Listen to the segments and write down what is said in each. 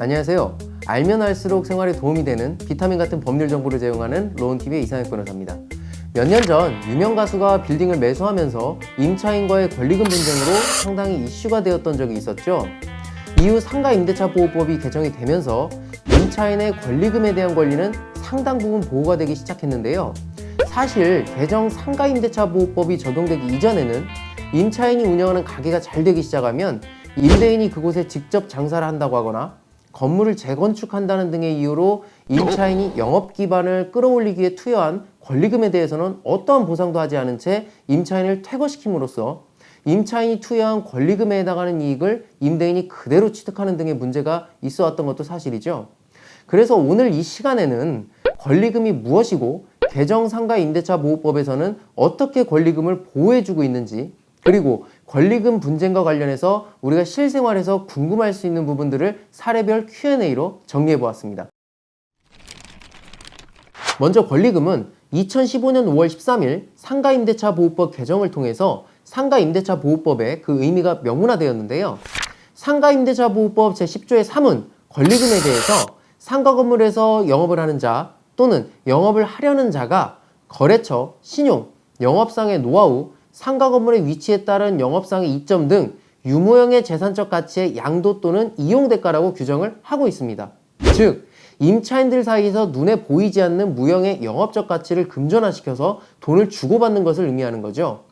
안녕하세요. 알면 알수록 생활에 도움이 되는 비타민 같은 법률 정보를 제공하는 로운TV의 이상혁 변호사입니다. 몇 년 전 유명 가수가 빌딩을 매수하면서 임차인과의 권리금 분쟁으로 상당히 이슈가 되었던 적이 있었죠. 이후 상가임대차보호법이 개정이 되면서 임차인의 권리금에 대한 권리는 상당 부분 보호가 되기 시작했는데요. 사실 개정 상가임대차보호법이 적용되기 이전에는 임차인이 운영하는 가게가 잘 되기 시작하면 임대인이 그곳에 직접 장사를 한다고 하거나 건물을 재건축한다는 등의 이유로 임차인이 영업 기반을 끌어올리기 위해 투여한 권리금에 대해서는 어떠한 보상도 하지 않은 채 임차인을 퇴거시킴으로써 임차인이 투여한 권리금에 해당하는 이익을 임대인이 그대로 취득하는 등의 문제가 있어 왔던 것도 사실이죠. 그래서 오늘 이 시간에는 권리금이 무엇이고 개정 상가임대차보호법에서는 어떻게 권리금을 보호해주고 있는지, 그리고 권리금 분쟁과 관련해서 우리가 실생활에서 궁금할 수 있는 부분들을 사례별 Q&A로 정리해보았습니다. 먼저 권리금은 2015년 5월 13일 상가임대차보호법 개정을 통해서 상가임대차보호법의 그 의미가 명문화되었는데요. 상가임대차보호법 제10조의 3은 권리금에 대해서 상가 건물에서 영업을 하는 자 또는 영업을 하려는 자가 거래처, 신용, 영업상의 노하우, 상가 건물의 위치에 따른 영업상의 이점 등 유무형의 재산적 가치의 양도 또는 이용 대가라고 규정을 하고 있습니다. 즉, 임차인들 사이에서 눈에 보이지 않는 무형의 영업적 가치를 금전화시켜서 돈을 주고받는 것을 의미하는 거죠.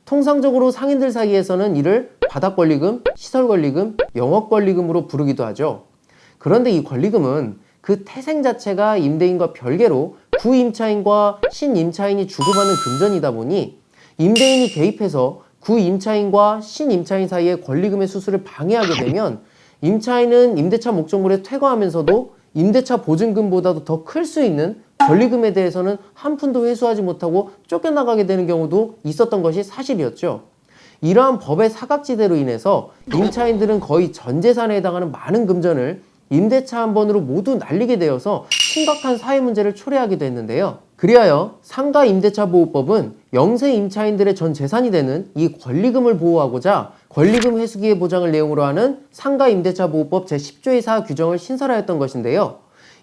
통상적으로 상인들 사이에서는 이를 바닥권리금, 시설권리금, 영업권리금으로 부르기도 하죠. 그런데 이 권리금은 그 태생 자체가 임대인과 별개로 구임차인과 신임차인이 주고받는 금전이다 보니 임대인이 개입해서 구임차인과 신임차인 사이의 권리금의 수수를 방해하게 되면 임차인은 임대차 목적물에 퇴거하면서도 임대차 보증금보다도 더 클 수 있는 권리금에 대해서는 한 푼도 회수하지 못하고 쫓겨나가게 되는 경우도 있었던 것이 사실이었죠. 이러한 법의 사각지대로 인해서 임차인들은 거의 전 재산에 해당하는 많은 금전을 임대차 한 번으로 모두 날리게 되어서 심각한 사회 문제를 초래하게 됐는데요. 그리하여 상가임대차보호법은 영세 임차인들의 전 재산이 되는 이 권리금을 보호하고자 권리금 회수기의 보장을 내용으로 하는 상가임대차보호법 제10조의 4 규정을 신설하였던 것인데요.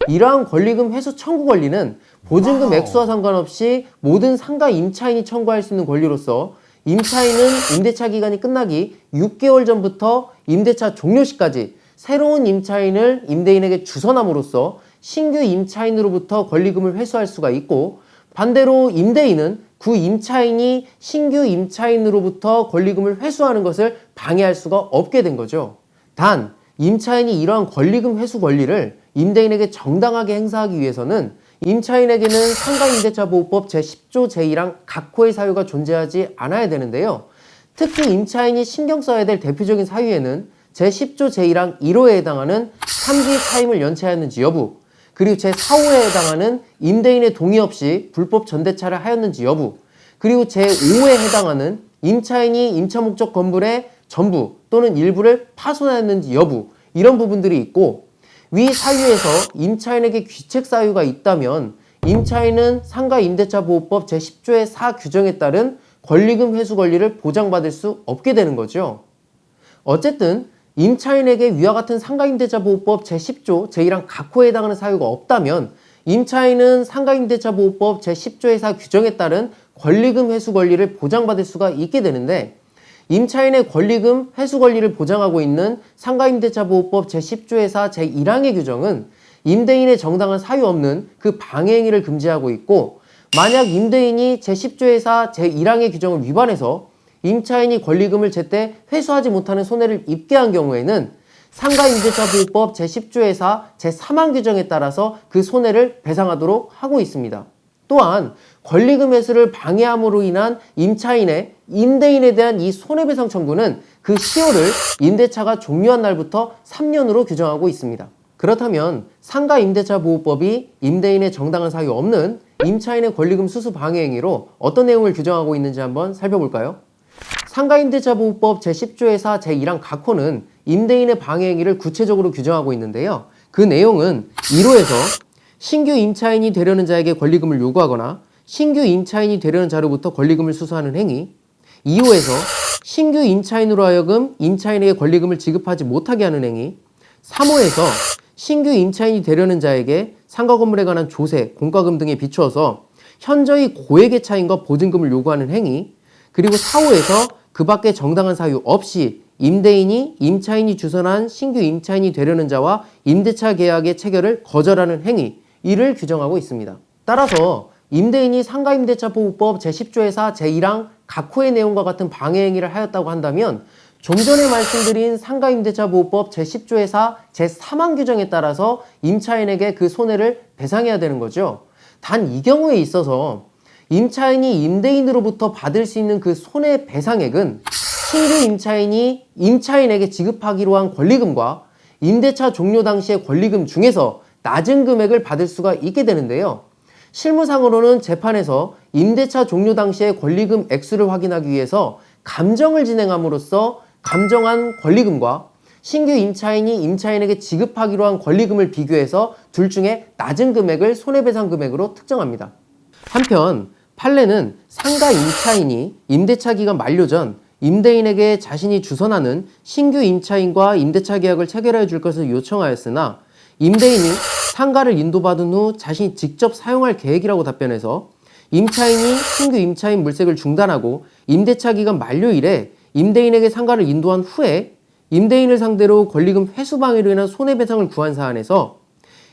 이러한 권리금 회수 청구 권리는 보증금 액수와 상관없이 모든 상가 임차인이 청구할 수 있는 권리로서 임차인은 임대차 기간이 끝나기 6개월 전부터 임대차 종료 시까지 새로운 임차인을 임대인에게 주선함으로써 신규 임차인으로부터 권리금을 회수할 수가 있고, 반대로 임대인은 구임차인이 신규 임차인으로부터 권리금을 회수하는 것을 방해할 수가 없게 된 거죠. 단, 임차인이 이러한 권리금 회수 권리를 임대인에게 정당하게 행사하기 위해서는 임차인에게는 상가임대차보호법 제10조 제1항 각호의 사유가 존재하지 않아야 되는데요. 특히 임차인이 신경 써야 될 대표적인 사유에는 제10조 제1항 1호에 해당하는 3기 차임을 연체하였는지 여부, 그리고 제4호에 해당하는 임대인의 동의 없이 불법 전대차를 하였는지 여부, 그리고 제5호에 해당하는 임차인이 임차 목적 건물의 전부 또는 일부를 파손하였는지 여부, 이런 부분들이 있고, 위 사유에서 임차인에게 귀책 사유가 있다면 임차인은 상가임대차보호법 제10조의 4 규정에 따른 권리금 회수 권리를 보장받을 수 없게 되는 거죠. 어쨌든 임차인에게 위와 같은 상가임대차보호법 제10조 제1항 각호에 해당하는 사유가 없다면 임차인은 상가임대차보호법 제10조의 4 규정에 따른 권리금 회수 권리를 보장받을 수가 있게 되는데, 임차인의 권리금 회수 권리를 보장하고 있는 상가임대차보호법 제10조의 4 제1항의 규정은 임대인의 정당한 사유 없는 그 방해 행위를 금지하고 있고, 만약 임대인이 제10조의 4 제1항의 규정을 위반해서 임차인이 권리금을 제때 회수하지 못하는 손해를 입게 한 경우에는 상가임대차보호법 제10조의 4 제3항 규정에 따라서 그 손해를 배상하도록 하고 있습니다. 또한 권리금 회수를 방해함으로 인한 임차인의 임대인에 대한 이 손해배상 청구는 그 시효를 임대차가 종료한 날부터 3년으로 규정하고 있습니다. 그렇다면 상가임대차보호법이 임대인의 정당한 사유 없는 임차인의 권리금 수수 방해 행위로 어떤 내용을 규정하고 있는지 한번 살펴볼까요? 상가임대차보호법 제10조의 4 제1항 각호는 임대인의 방해 행위를 구체적으로 규정하고 있는데요. 그 내용은 1호에서 신규 임차인이 되려는 자에게 권리금을 요구하거나 신규 임차인이 되려는 자로부터 권리금을 수수하는 행위, 2호에서 신규 임차인으로 하여금 임차인에게 권리금을 지급하지 못하게 하는 행위, 3호에서 신규 임차인이 되려는 자에게 상가 건물에 관한 조세, 공과금 등에 비추어서 현저히 고액의 차임과 보증금을 요구하는 행위, 그리고 4호에서 그 밖에 정당한 사유 없이 임대인이 임차인이 주선한 신규 임차인이 되려는 자와 임대차 계약의 체결을 거절하는 행위, 이를 규정하고 있습니다. 따라서 임대인이 상가임대차보호법 제10조의 4, 제1항 각호의 내용과 같은 방해 행위를 하였다고 한다면 좀 전에 말씀드린 상가임대차보호법 제10조의 4, 제3항 규정에 따라서 임차인에게 그 손해를 배상해야 되는 거죠. 단 이 경우에 있어서 임차인이 임대인으로부터 받을 수 있는 그 손해배상액은 신규 임차인이 임차인에게 지급하기로 한 권리금과 임대차 종료 당시의 권리금 중에서 낮은 금액을 받을 수가 있게 되는데요. 실무상으로는 재판에서 임대차 종료 당시의 권리금 액수를 확인하기 위해서 감정을 진행함으로써 감정한 권리금과 신규 임차인이 임차인에게 지급하기로 한 권리금을 비교해서 둘 중에 낮은 금액을 손해배상 금액으로 특정합니다. 한편 판례는 상가 임차인이 임대차 기간 만료 전 임대인에게 자신이 주선하는 신규 임차인과 임대차 계약을 체결해 줄 것을 요청하였으나 임대인이 상가를 인도받은 후 자신이 직접 사용할 계획이라고 답변해서 임차인이 신규 임차인 물색을 중단하고 임대차 기간 만료일에 임대인에게 상가를 인도한 후에 임대인을 상대로 권리금 회수 방해로 인한 손해배상을 구한 사안에서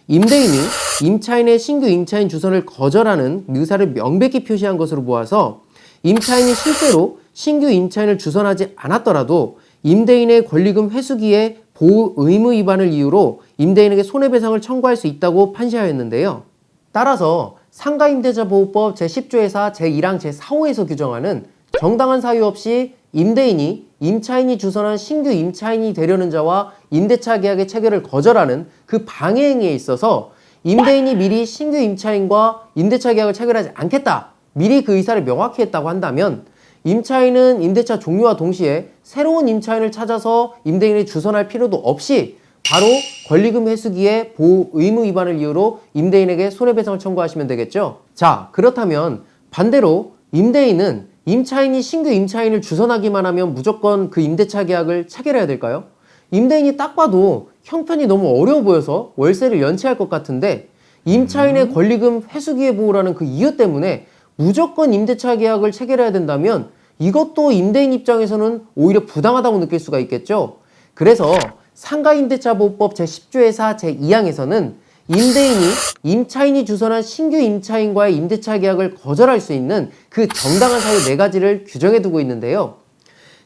임대인이 임차인의 신규 임차인 주선을 거절하는 의사를 명백히 표시한 것으로 보아서 임차인이 실제로 신규 임차인을 주선하지 않았더라도 임대인의 권리금 회수기에 보호 의무 위반을 이유로 임대인에게 손해배상을 청구할 수 있다고 판시하였는데요. 따라서 상가임대차보호법 제10조의 4, 제1항, 제4호에서 규정하는 정당한 사유 없이 임대인이 임차인이 주선한 신규 임차인이 되려는 자와 임대차 계약의 체결을 거절하는 그 방해 행위에 있어서 임대인이 미리 신규 임차인과 임대차 계약을 체결하지 않겠다, 미리 그 의사를 명확히 했다고 한다면 임차인은 임대차 종료와 동시에 새로운 임차인을 찾아서 임대인이 주선할 필요도 없이 바로 권리금 회수기에 보호 의무 위반을 이유로 임대인에게 손해배상을 청구하시면 되겠죠. 자, 그렇다면 반대로 임대인은 임차인이 신규 임차인을 주선하기만 하면 무조건 그 임대차 계약을 체결해야 될까요? 임대인이 딱 봐도 형편이 너무 어려워 보여서 월세를 연체할 것 같은데 임차인의 권리금 회수기의 보호라는 그 이유 때문에 무조건 임대차 계약을 체결해야 된다면 이것도 임대인 입장에서는 오히려 부당하다고 느낄 수가 있겠죠. 그래서 상가임대차보호법 제10조의 4, 제2항에서는 임대인이 임차인이 주선한 신규 임차인과의 임대차 계약을 거절할 수 있는 그 정당한 사유 4가지를 규정해 두고 있는데요.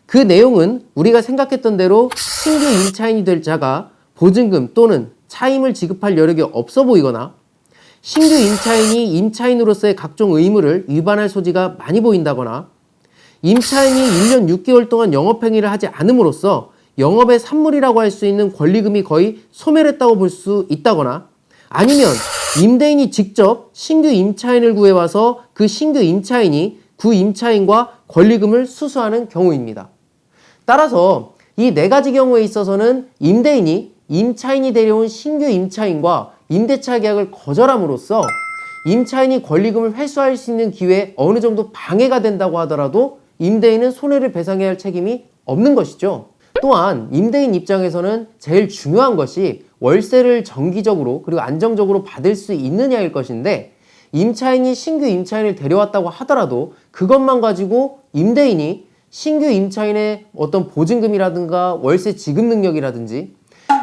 그 내용은 우리가 생각했던 대로 신규 임차인이 될 자가 보증금 또는 차임을 지급할 여력이 없어 보이거나 신규 임차인이 임차인으로서의 각종 의무를 위반할 소지가 많이 보인다거나 임차인이 1년 6개월 동안 영업행위를 하지 않음으로써 영업의 산물이라고 할 수 있는 권리금이 거의 소멸했다고 볼 수 있다거나 아니면 임대인이 직접 신규 임차인을 구해와서 그 신규 임차인이 그 임차인과 권리금을 수수하는 경우입니다. 따라서 이 4가지 경우에 있어서는 임대인이 임차인이 데려온 신규 임차인과 임대차 계약을 거절함으로써 임차인이 권리금을 회수할 수 있는 기회에 어느 정도 방해가 된다고 하더라도 임대인은 손해를 배상해야 할 책임이 없는 것이죠. 또한 임대인 입장에서는 제일 중요한 것이 월세를 정기적으로 그리고 안정적으로 받을 수 있느냐일 것인데 임차인이 신규 임차인을 데려왔다고 하더라도 그것만 가지고 임대인이 신규 임차인의 어떤 보증금이라든가 월세 지급 능력이라든지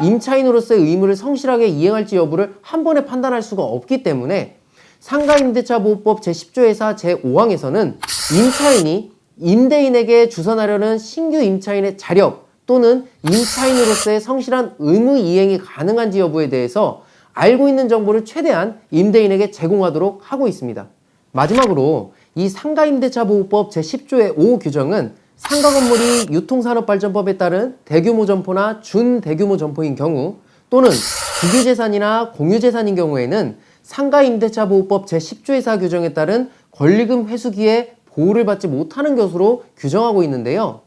임차인으로서의 의무를 성실하게 이행할지 여부를 한 번에 판단할 수가 없기 때문에 상가임대차보호법 제10조의 4, 제5항에서는 임차인이 임대인에게 주선하려는 신규 임차인의 자력 또는 임차인으로서의 성실한 의무 이행이 가능한지 여부에 대해서 알고 있는 정보를 최대한 임대인에게 제공하도록 하고 있습니다. 마지막으로 이 상가임대차보호법 제10조의 5 규정은 상가 건물이 유통산업발전법에 따른 대규모 점포나 준대규모 점포인 경우 또는 국유재산이나 공유재산인 경우에는 상가임대차보호법 제10조의 4 규정에 따른 권리금 회수기에 보호를 받지 못하는 것으로 규정하고 있는데요.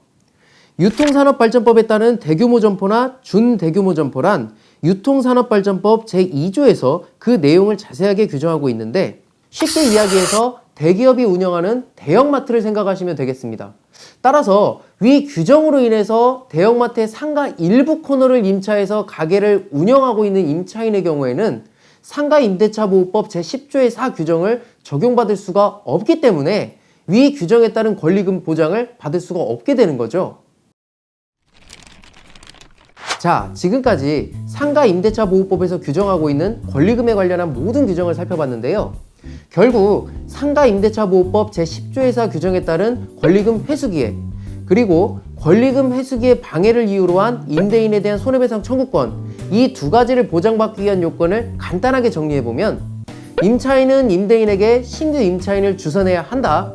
유통산업발전법에 따른 대규모 점포나 준대규모 점포란 유통산업발전법 제2조에서 그 내용을 자세하게 규정하고 있는데 쉽게 이야기해서 대기업이 운영하는 대형마트를 생각하시면 되겠습니다. 따라서 위 규정으로 인해서 대형마트의 상가 일부 코너를 임차해서 가게를 운영하고 있는 임차인의 경우에는 상가임대차보호법 제10조의 4 규정을 적용받을 수가 없기 때문에 위 규정에 따른 권리금 보장을 받을 수가 없게 되는 거죠. 자, 지금까지 상가임대차보호법에서 규정하고 있는 권리금에 관련한 모든 규정을 살펴봤는데요. 결국 상가임대차보호법 제10조의 4 규정에 따른 권리금 회수기에, 그리고 권리금 회수기의 방해를 이유로 한 임대인에 대한 손해배상 청구권, 이 두 가지를 보장받기 위한 요건을 간단하게 정리해보면, 임차인은 임대인에게 신규 임차인을 주선해야 한다.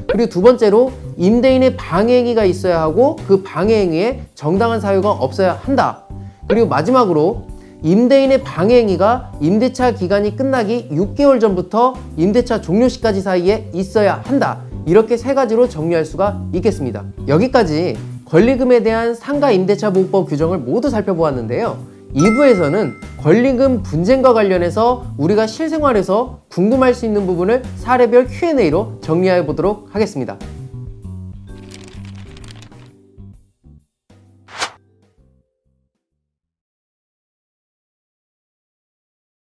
그리고 두 번째로 임대인의 방해행위가 있어야 하고 그 방해행위에 정당한 사유가 없어야 한다. 그리고 마지막으로 임대인의 방해행위가 임대차 기간이 끝나기 6개월 전부터 임대차 종료 시까지 사이에 있어야 한다. 이렇게 세 가지로 정리할 수가 있겠습니다. 여기까지 권리금에 대한 상가임대차보호법 규정을 모두 살펴보았는데요. 2부에서는 권리금 분쟁과 관련해서 우리가 실생활에서 궁금할 수 있는 부분을 사례별 Q&A로 정리해 보도록 하겠습니다.